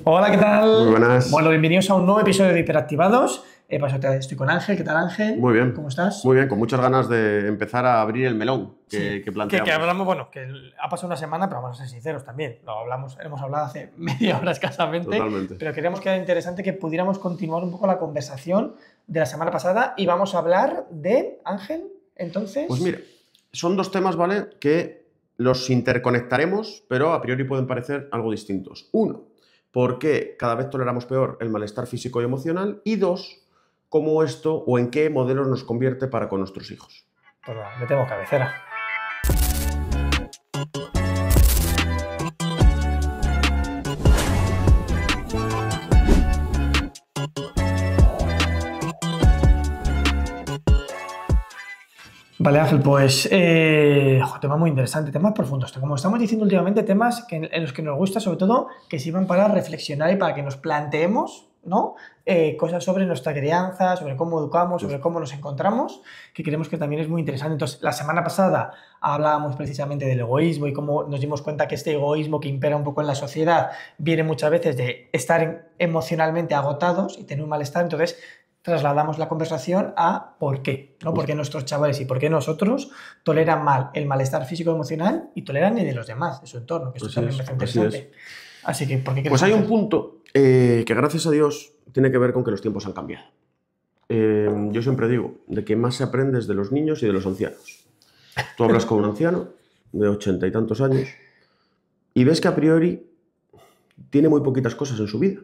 Hola, ¿qué Muy tal? buenas. Bueno, bienvenidos a un nuevo episodio de Hiperactivados. Estoy con Ángel. ¿Qué tal, Ángel? Muy bien. ¿Cómo estás? Muy bien, con muchas ganas de empezar a abrir el melón Sí, que que planteamos. hablamos, bueno, que ha pasado una semana, pero vamos a ser sinceros también. Hemos hablado hace media hora escasamente, Totalmente. pero queríamos que era interesante que pudiéramos continuar un poco la conversación de la semana pasada y vamos a hablar de, Ángel, Pues entonces. mira, son dos temas, ¿vale? Que los interconectaremos, pero a priori pueden parecer algo distintos. Uno, ¿por qué cada vez toleramos peor el malestar físico y emocional? Y dos, ¿cómo esto o en qué modelos nos convierte para con nuestros hijos? Pues va, metemos cabecera. Vale, Ángel, pues tema muy interesante, temas profundos. Como estamos diciendo últimamente, temas en los que nos gusta, sobre todo, que sirvan para reflexionar y para que nos planteemos, ¿no? Cosas sobre nuestra crianza, sobre cómo educamos, sobre cómo nos encontramos, que creemos que también es muy interesante. Entonces, la semana pasada hablábamos precisamente del egoísmo y cómo nos dimos cuenta que este egoísmo que impera un poco en la sociedad viene muchas veces de estar emocionalmente agotados y tener un malestar. Entonces, trasladamos la conversación a por qué, ¿no? Por qué nuestros chavales y por qué nosotros toleran mal el malestar físico y emocional y toleran el de los demás, de su entorno, que esto también me parece interesante. Así que, ¿por qué Pues crees hay un Ángel? punto que gracias a Dios tiene que ver con que los tiempos han cambiado. Yo siempre digo, de que más se aprende es de los niños y de los ancianos. Tú hablas con un anciano de 80 y tantos años y ves que a priori tiene muy poquitas cosas en su vida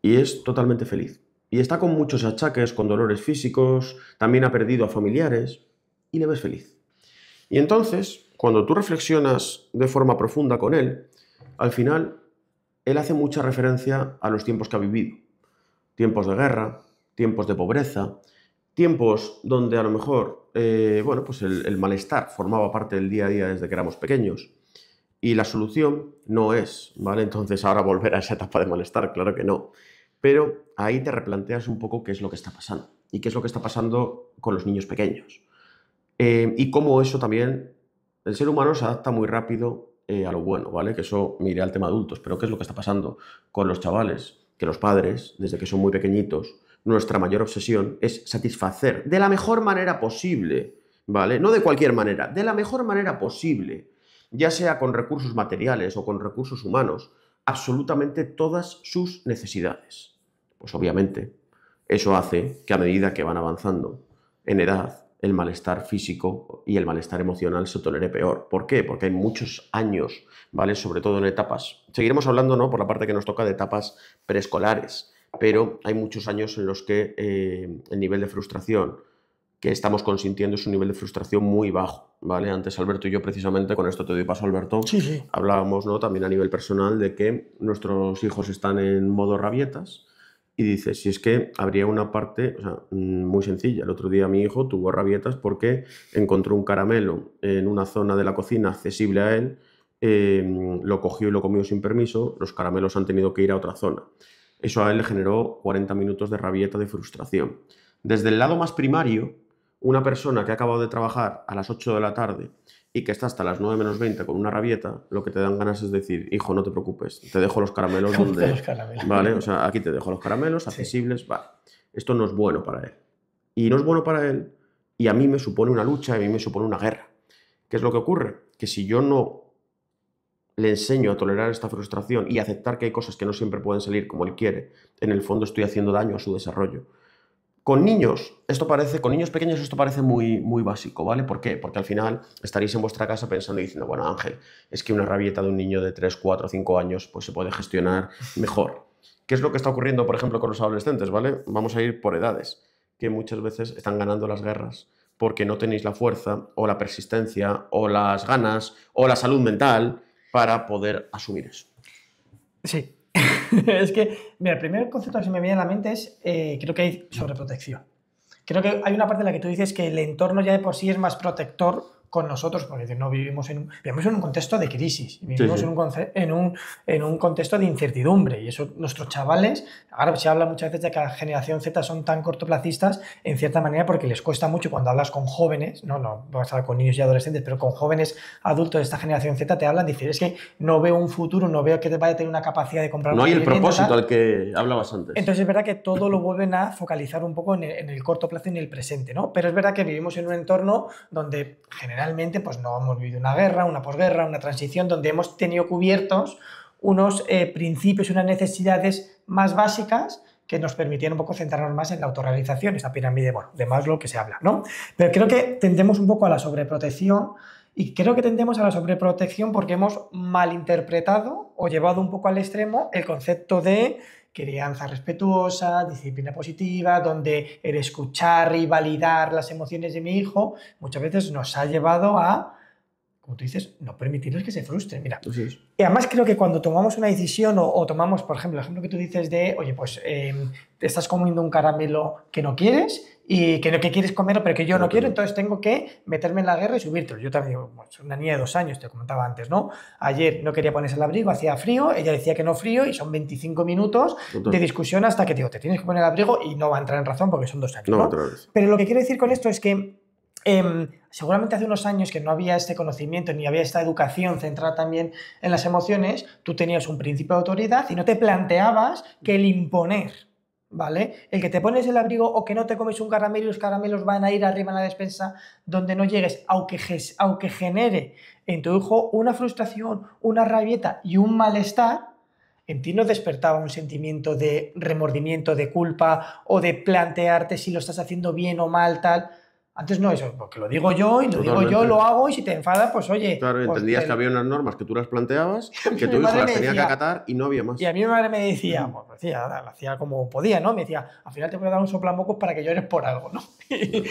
y es totalmente feliz. Y está con muchos achaques, con dolores físicos, también ha perdido a familiares y le ves feliz. Y entonces, cuando tú reflexionas de forma profunda con él, al final, él hace mucha referencia a los tiempos que ha vivido. Tiempos de guerra, tiempos de pobreza, tiempos donde a lo mejor pues el malestar formaba parte del día a día desde que éramos pequeños. Y la solución no es, ¿vale? Entonces ahora volver a esa etapa de malestar, claro que no. Pero ahí te replanteas un poco qué es lo que está pasando y qué es lo que está pasando con los niños pequeños. Y cómo eso también, el ser humano se adapta muy rápido a lo bueno, ¿vale? Que eso me iré al tema adultos, pero ¿qué es lo que está pasando con los chavales? Que los padres, desde que son muy pequeñitos, nuestra mayor obsesión es satisfacer de la mejor manera posible, ¿vale? No de cualquier manera, de la mejor manera posible, ya sea con recursos materiales o con recursos humanos, absolutamente todas sus necesidades. Pues obviamente, eso hace que a medida que van avanzando en edad, el malestar físico y el malestar emocional se tolere peor. ¿Por qué? Porque hay muchos años, ¿vale? Sobre todo en etapas. Seguiremos hablando, ¿no? Por la parte que nos toca de etapas preescolares, pero hay muchos años en los que el nivel de frustración que estamos consintiendo es un nivel de frustración muy bajo, ¿vale? Antes Alberto y yo precisamente, con esto te doy paso Alberto, Sí, sí. hablábamos, ¿no? También a nivel personal de que nuestros hijos están en modo rabietas y dices, si es que habría una parte, o sea, muy sencilla. El otro día mi hijo tuvo rabietas porque encontró un caramelo en una zona de la cocina accesible a él, lo cogió y lo comió sin permiso, los caramelos han tenido que ir a otra zona. Eso a él le generó 40 minutos de rabieta, de frustración. Desde el lado más primario, una persona que ha acabado de trabajar a las 8 de la tarde y que está hasta las 9 menos 20 con una rabieta, lo que te dan ganas es decir, hijo, no te preocupes, te dejo los caramelos De los donde... caramelos. ¿Vale? O sea, aquí te dejo los caramelos Sí. accesibles, vale. Esto no es bueno para él. Y no es bueno para él y a mí me supone una lucha, a mí me supone una guerra. ¿Qué es lo que ocurre? Que si yo no le enseño a tolerar esta frustración y aceptar que hay cosas que no siempre pueden salir como él quiere, en el fondo estoy haciendo daño a su desarrollo. Con niños, con niños pequeños esto parece muy, muy básico, ¿vale? ¿Por qué? Porque al final estaréis en vuestra casa pensando y diciendo, bueno, Ángel, es que una rabieta de un niño de 3, 4, 5 años pues se puede gestionar mejor. ¿Qué es lo que está ocurriendo, por ejemplo, con los adolescentes, ¿vale? Vamos a ir por edades, que muchas veces están ganando las guerras porque no tenéis la fuerza o la persistencia o las ganas o la salud mental para poder asumir eso. Sí. Es que, mira, el primer concepto que se me viene a la mente es, creo que hay sobreprotección. Creo que hay una parte en la que tú dices que el entorno ya de por sí es más protector con nosotros, porque no vivimos vivimos en un contexto de crisis, vivimos Sí. en un contexto de incertidumbre, y eso nuestros chavales, ahora se habla muchas veces de que la generación Z son tan cortoplacistas, en cierta manera, porque les cuesta mucho cuando hablas con jóvenes, no vas a hablar con niños y adolescentes, pero con jóvenes adultos de esta generación Z te hablan, dicen, es que no veo un futuro, no veo que te vaya a tener una capacidad de comprar No una hay el vivienda, propósito tal. al que hablabas antes. Entonces es verdad que todo lo vuelven a focalizar un poco en el corto plazo y en el presente, ¿no? Pero es verdad que vivimos en un entorno donde generalmente pues no hemos vivido una guerra, una posguerra, una transición, donde hemos tenido cubiertos unos principios, unas necesidades más básicas que nos permitían un poco centrarnos más en la autorrealización, esa pirámide, bueno, de Maslow que se habla, ¿no? Pero creo que tendemos un poco a la sobreprotección. Y creo que tendemos a la sobreprotección porque hemos malinterpretado o llevado un poco al extremo el concepto de crianza respetuosa, disciplina positiva, donde el escuchar y validar las emociones de mi hijo muchas veces nos ha llevado a, como tú dices, no permitirles que se frustren. Mira, Así es. y además creo que cuando tomamos una decisión o tomamos, por ejemplo, el ejemplo que tú dices de, oye, pues te estás comiendo un caramelo que no quieres y que quieres comerlo pero que yo no quiero, entonces tengo que meterme en la guerra y subírtelo. Yo también, pues, una niña de 2 años, te comentaba antes, ¿no? Ayer no quería ponerse el abrigo, hacía frío, ella decía que no frío y son 25 minutos de discusión hasta que digo, te tienes que poner el abrigo y no va a entrar en razón porque son 2 años, ¿no? Pero lo que quiero decir con esto es que seguramente hace unos años que no había este conocimiento ni había esta educación centrada también en las emociones, tú tenías un principio de autoridad y no te planteabas que el imponer, ¿vale? El que te pones el abrigo o que no te comes un caramelo y los caramelos van a ir arriba en la despensa donde no llegues, aunque genere en tu hijo una frustración, una rabieta y un malestar, en ti no despertaba un sentimiento de remordimiento, de culpa o de plantearte si lo estás haciendo bien o mal, tal. Antes no, eso, porque lo digo yo y lo digo yo, lo hago y si te enfadas, pues oye... Claro, pues entendías que había unas normas que tú las planteabas, que tu hijo las tenía que acatar y no había más. Y a mí mi madre me decía, pues lo hacía como podía, ¿no? Me decía, al final te voy a dar un soplamocos para que llores por algo, ¿no?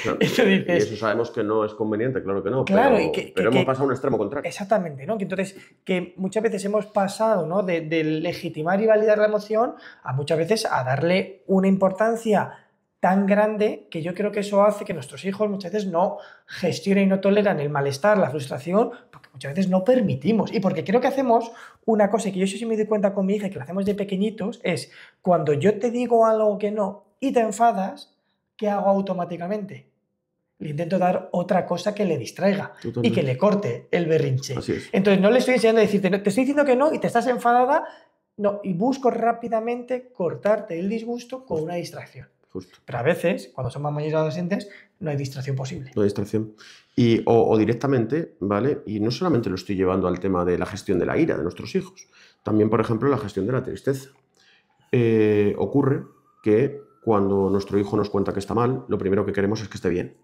Claro. Y tú dices, y eso sabemos que no es conveniente, claro que no, claro, pero hemos pasado a un extremo contrario. Exactamente, ¿no? Que entonces, que muchas veces hemos pasado, ¿no? de legitimar y validar la emoción a muchas veces a darle una importancia tan grande que yo creo que eso hace que nuestros hijos muchas veces no gestionen y no toleran el malestar, la frustración, porque muchas veces no permitimos. Y porque creo que hacemos una cosa que yo sí me doy cuenta con mi hija, que lo hacemos de pequeñitos, es cuando yo te digo algo que no y te enfadas, ¿qué hago automáticamente? Le intento dar otra cosa que le distraiga y que le corte el berrinche. Así es. Entonces no le estoy enseñando a decirte, no, te estoy diciendo que no y te estás enfadada, no, y busco rápidamente cortarte el disgusto con una distracción. Justo. Pero a veces, cuando son más mayores adolescentes, no hay distracción posible. No hay distracción. O directamente, ¿vale? Y no solamente lo estoy llevando al tema de la gestión de la ira de nuestros hijos, también, por ejemplo, la gestión de la tristeza. Ocurre que cuando nuestro hijo nos cuenta que está mal, lo primero que queremos es que esté bien.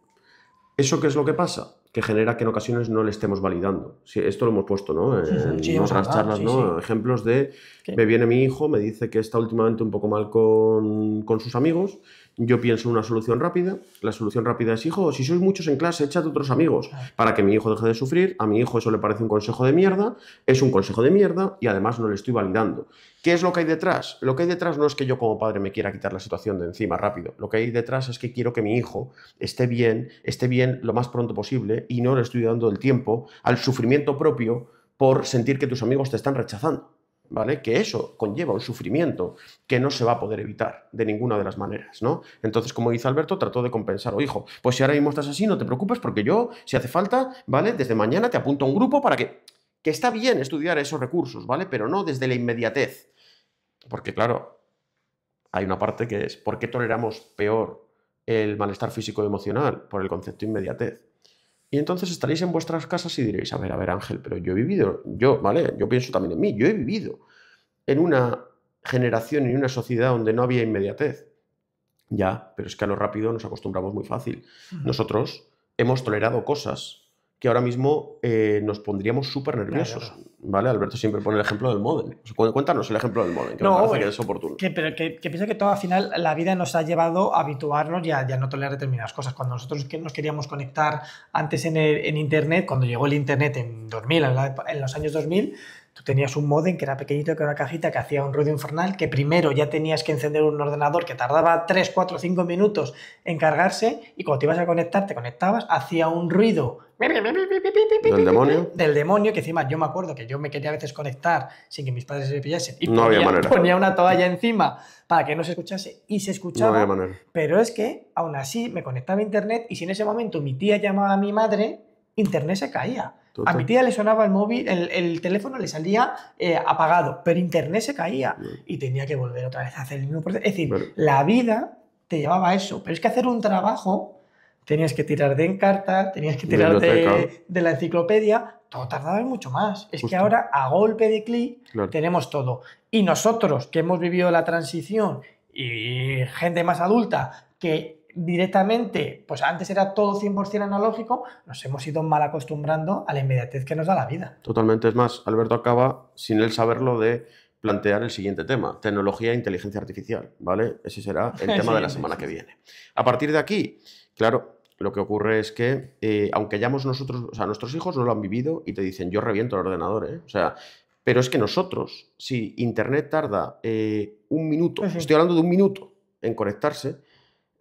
¿Eso qué es lo que pasa? Que genera que en ocasiones no le estemos validando. Sí, esto lo hemos puesto, ¿no? En otras charlas, ¿no? Sí. Ejemplos de, me viene mi hijo, me dice que está últimamente un poco mal con sus amigos, yo pienso en una solución rápida, la solución rápida es, hijo, si sois muchos en clase, échate otros amigos, para que mi hijo deje de sufrir, a mi hijo eso le parece un consejo de mierda, es un consejo de mierda y además no le estoy validando. ¿Qué es lo que hay detrás? Lo que hay detrás no es que yo como padre me quiera quitar la situación de encima rápido, lo que hay detrás es que quiero que mi hijo esté bien lo más pronto posible y no le estoy dando el tiempo al sufrimiento propio por sentir que tus amigos te están rechazando. ¿Vale? Que eso conlleva un sufrimiento que no se va a poder evitar de ninguna de las maneras, ¿no? Entonces, como dice Alberto, trató de compensar. O hijo, pues si ahora mismo estás así, no te preocupes porque yo, si hace falta, ¿vale? Desde mañana te apunto a un grupo para que está bien estudiar esos recursos, ¿vale? Pero no desde la inmediatez. Porque, claro, hay una parte que es, ¿por qué toleramos peor el malestar físico y emocional? Por el concepto de inmediatez. Y entonces estaréis en vuestras casas y diréis, a ver, Ángel, pero yo he vivido, ¿vale? Yo pienso también en mí, yo he vivido en una generación y en una sociedad donde no había inmediatez. Ya, pero es que a lo rápido nos acostumbramos muy fácil. Nosotros hemos tolerado cosas que ahora mismo nos pondríamos súper nerviosos, claro. ¿Vale? Alberto siempre pone el ejemplo del módem. Cuéntanos el ejemplo del módem, que me parece que es oportuno. Pero que pienso que todo al final la vida nos ha llevado a habituarnos y a no tolerar determinadas cosas. Cuando nosotros nos queríamos conectar antes en Internet, cuando llegó el Internet en 2000, en los años 2000, Tú tenías un módem que era pequeñito, que era una cajita que hacía un ruido infernal, que primero ya tenías que encender un ordenador que tardaba 3, 4, 5 minutos en cargarse, y cuando te ibas a conectar, te conectabas, hacía un ruido ¿Del demonio? del demonio, que encima yo me acuerdo que yo me quería a veces conectar sin que mis padres se pillasen y No había manera. ponía una toalla encima para que no se escuchase, y se No escuchaba. había manera. Pero es que aún así me conectaba a internet, y si en ese momento mi tía llamaba a mi madre, internet se caía. Total. A mi tía le sonaba el móvil, el teléfono le salía apagado, pero internet se caía y tenía que volver otra vez a hacer el mismo proceso. Es decir, Bueno. la vida te llevaba a eso, pero es que hacer un trabajo tenías que tirar de Encarta, tenías que tirar de la enciclopedia, todo tardaba mucho más. Es Justo. que ahora, a golpe de clic, Claro. tenemos todo. Y nosotros, que hemos vivido la transición, y gente más adulta, que directamente, pues antes era todo 100% analógico, nos hemos ido mal acostumbrando a la inmediatez que nos da la vida. Totalmente. Es más, Alberto acaba, sin él saberlo, de plantear el siguiente tema: tecnología e inteligencia artificial, ¿vale? Ese será el tema de la semana que viene. A partir de aquí, claro, lo que ocurre es que, aunque hayamos nosotros, o sea, nuestros hijos no lo han vivido y te dicen, yo reviento el ordenador, ¿eh? O sea, pero es que nosotros, si internet tarda un minuto, Pues sí. estoy hablando de un minuto en conectarse,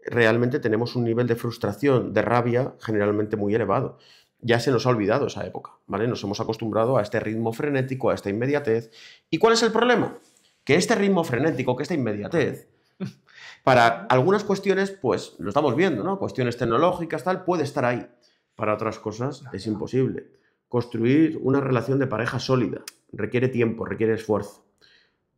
realmente tenemos un nivel de frustración, de rabia, generalmente muy elevado. Ya se nos ha olvidado esa época, ¿vale? Nos hemos acostumbrado a este ritmo frenético, a esta inmediatez. ¿Y cuál es el problema? Que este ritmo frenético, que esta inmediatez, para algunas cuestiones, pues lo estamos viendo, ¿no? Cuestiones tecnológicas, tal, puede estar ahí. Para otras cosas es imposible. Construir una relación de pareja sólida requiere tiempo, requiere esfuerzo.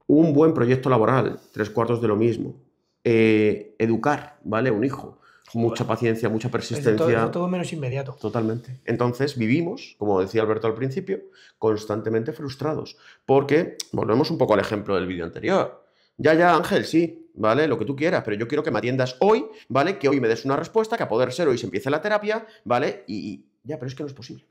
Un buen proyecto laboral, 3/4 de lo mismo. Educar, ¿vale? Un hijo. Mucha paciencia, mucha persistencia. Es todo menos inmediato. Totalmente. Entonces vivimos, como decía Alberto al principio, constantemente frustrados. Porque, volvemos un poco al ejemplo del vídeo anterior. Ya, Ángel, sí, ¿vale? Lo que tú quieras, pero yo quiero que me atiendas hoy, ¿vale? Que hoy me des una respuesta, que a poder ser hoy se empiece la terapia, ¿vale? Y ya, pero es que no es posible.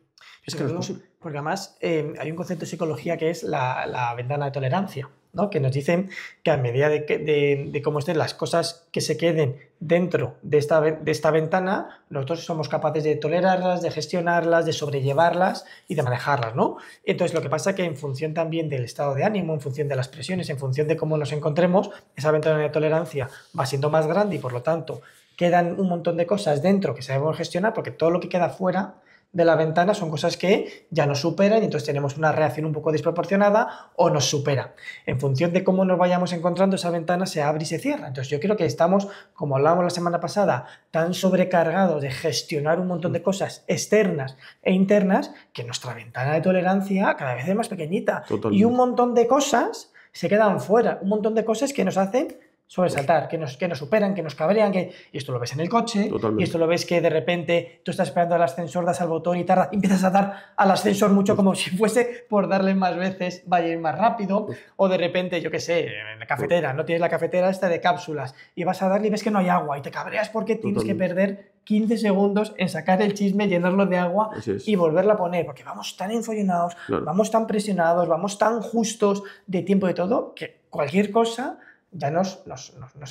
Es que no es posible. Porque además hay un concepto de psicología que es la ventana de tolerancia, ¿no? Que nos dicen que a medida de cómo estén las cosas que se queden dentro de esta ventana, nosotros somos capaces de tolerarlas, de gestionarlas, de sobrellevarlas y de manejarlas, ¿no? Entonces, lo que pasa es que en función también del estado de ánimo, en función de las presiones, en función de cómo nos encontremos, esa ventana de tolerancia va siendo más grande y, por lo tanto, quedan un montón de cosas dentro que sabemos gestionar, porque todo lo que queda fuera de la ventana son cosas que ya nos superan, y entonces tenemos una reacción un poco desproporcionada o nos supera. En función de cómo nos vayamos encontrando, esa ventana se abre y se cierra. Entonces yo creo que estamos, como hablábamos la semana pasada, tan sobrecargados de gestionar un montón de cosas externas e internas, que nuestra ventana de tolerancia cada vez es más pequeñita. Totalmente. Y un montón de cosas se quedan fuera, un montón de cosas que nos hacen sobresaltar, que nos superan, que nos cabrean, y esto lo ves en el coche. Totalmente. Y esto lo ves que de repente tú estás esperando al ascensor, das al botón y tarda, empiezas a dar al ascensor mucho, como si fuese por darle más veces vaya a ir más rápido, o de repente, yo qué sé, en la cafetera, no tienes la cafetera esta de cápsulas y vas a darle y ves que no hay agua y te cabreas porque tienes que perder 15 segundos en sacar el chisme, llenarlo de agua y volverla a poner, porque vamos tan enfollonados, vamos tan presionados, vamos tan justos de tiempo de todo, que cualquier cosa ya nos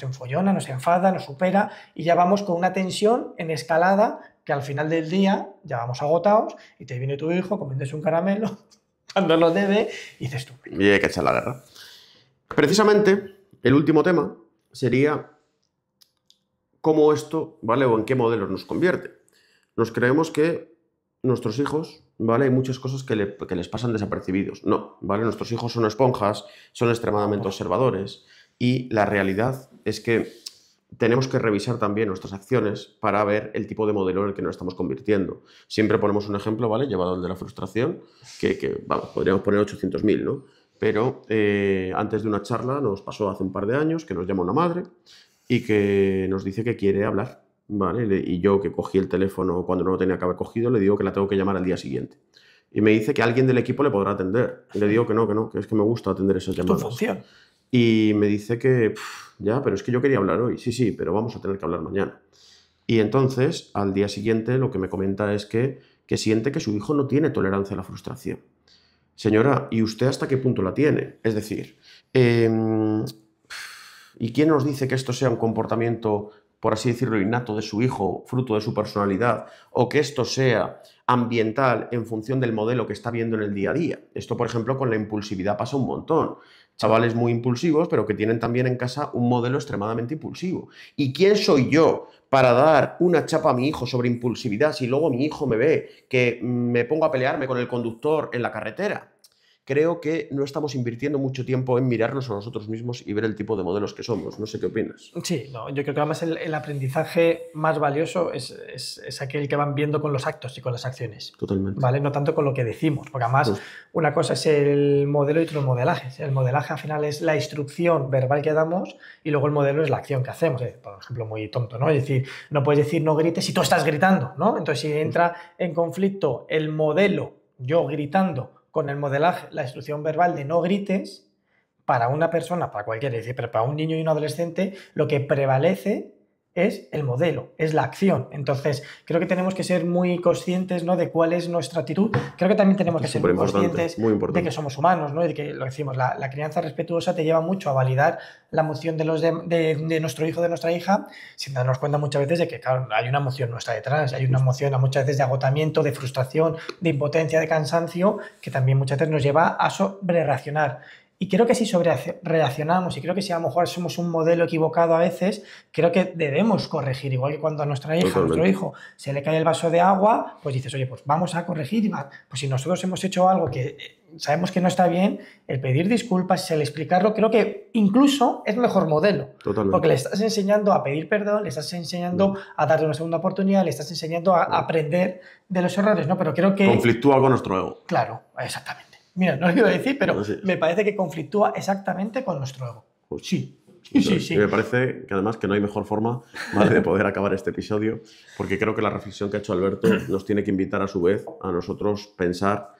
enfollona, nos enfada, nos supera, y ya vamos con una tensión en escalada que al final del día ya vamos agotados y te viene tu hijo comiéndose un caramelo cuando lo debe y dices tú. Y hay que echar la guerra. Precisamente, el último tema sería cómo esto, ¿vale? O en qué modelos nos convierte. Nos creemos que nuestros hijos, ¿vale? Hay muchas cosas que les pasan desapercibidos. No, ¿vale? Nuestros hijos son esponjas, son extremadamente observadores. Y la realidad es que tenemos que revisar también nuestras acciones para ver el tipo de modelo en el que nos estamos convirtiendo. Siempre ponemos un ejemplo, ¿vale? Llevado al de la frustración, que vamos, podríamos poner 800.000, ¿no? Pero antes de una charla nos pasó hace un par de años que nos llama una madre y que nos dice que quiere hablar, ¿vale? Y yo, que cogí el teléfono cuando no lo tenía que haber cogido, le digo que la tengo que llamar al día siguiente. Y me dice que alguien del equipo le podrá atender. Y le digo que no, que es que me gusta atender esas llamadas. Tu función. Y me dice que, ya, pero es que yo quería hablar hoy. Sí, pero vamos a tener que hablar mañana. Y entonces, al día siguiente, lo que me comenta es que siente que su hijo no tiene tolerancia a la frustración. Señora, ¿y usted hasta qué punto la tiene? Es decir, ¿y quién nos dice que esto sea un comportamiento por así decirlo, innato de su hijo, fruto de su personalidad, o que esto sea ambiental en función del modelo que está viendo en el día a día. Esto, por ejemplo, con la impulsividad pasa un montón. Chavales muy impulsivos, pero que tienen también en casa un modelo extremadamente impulsivo. ¿Y quién soy yo para dar una chapa a mi hijo sobre impulsividad si luego mi hijo me ve que me pongo a pelearme con el conductor en la carretera? Creo que no estamos invirtiendo mucho tiempo en mirarnos a nosotros mismos y ver el tipo de modelos que somos. No sé qué opinas. Sí, no, yo creo que además el aprendizaje más valioso es aquel que van viendo con los actos y con las acciones. Totalmente. ¿Vale? No tanto con lo que decimos, porque además una cosa es el modelo y otro el modelaje. El modelaje al final es la instrucción verbal que damos y luego el modelo es la acción que hacemos. Por ejemplo, muy tonto, ¿no? Es decir, no puedes decir no grites si tú estás gritando, ¿no? Entonces, si entra en conflicto el modelo, yo gritando, con el modelaje, la instrucción verbal de no grites, para una persona, para cualquiera, es decir, pero para un niño y un adolescente, lo que prevalece es el modelo, es la acción. Entonces, creo que tenemos que ser muy conscientes, ¿no?, de cuál es nuestra actitud. Creo que también tenemos que ser muy conscientes de que somos humanos, ¿no? Y de que, lo decimos, la crianza respetuosa te lleva mucho a validar la emoción de nuestro hijo, de nuestra hija, sin darnos cuenta muchas veces de que, claro, hay una emoción nuestra detrás, hay una emoción muchas veces de agotamiento, de frustración, de impotencia, de cansancio, que también muchas veces nos lleva a sobrereaccionar. Y creo que si sobrereaccionamos y creo que si a lo mejor somos un modelo equivocado a veces, creo que debemos corregir. Igual que cuando a nuestra hija, a nuestro hijo, se le cae el vaso de agua, pues dices, oye, pues vamos a corregir. Pues si nosotros hemos hecho algo que sabemos que no está bien, el pedir disculpas, el explicarlo, creo que incluso es mejor modelo. Totalmente. Porque le estás enseñando a pedir perdón, le estás enseñando a darle una segunda oportunidad, le estás enseñando a aprender de los errores, ¿no? Pero creo que... Conflictúa con nuestro ego. Claro, exactamente. Mira, no lo iba a decir, pero me parece que conflictúa exactamente con nuestro ego. Sí. Y me parece que además que no hay mejor forma, ¿vale?, de poder acabar este episodio, porque creo que la reflexión que ha hecho Alberto nos tiene que invitar a su vez a nosotros pensar.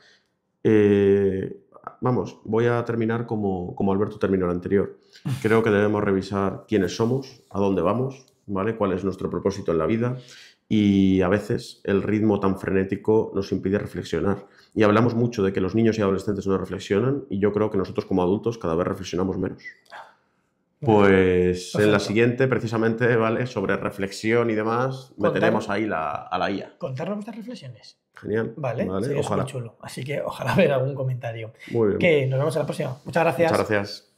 Vamos, voy a terminar como Alberto terminó el anterior. Creo que debemos revisar quiénes somos, a dónde vamos, ¿vale?, cuál es nuestro propósito en la vida. Y a veces el ritmo tan frenético nos impide reflexionar. Y hablamos mucho de que los niños y adolescentes no reflexionan, y yo creo que nosotros como adultos cada vez reflexionamos menos. Pues en la siguiente, precisamente, ¿vale?, sobre reflexión y demás, meteremos ahí a la IA. Contarnos vuestras reflexiones. Genial. Vale, ojalá. muy chulo. Así que ojalá ver algún comentario. Muy bien. Que nos vemos en la próxima. Muchas gracias. Muchas gracias.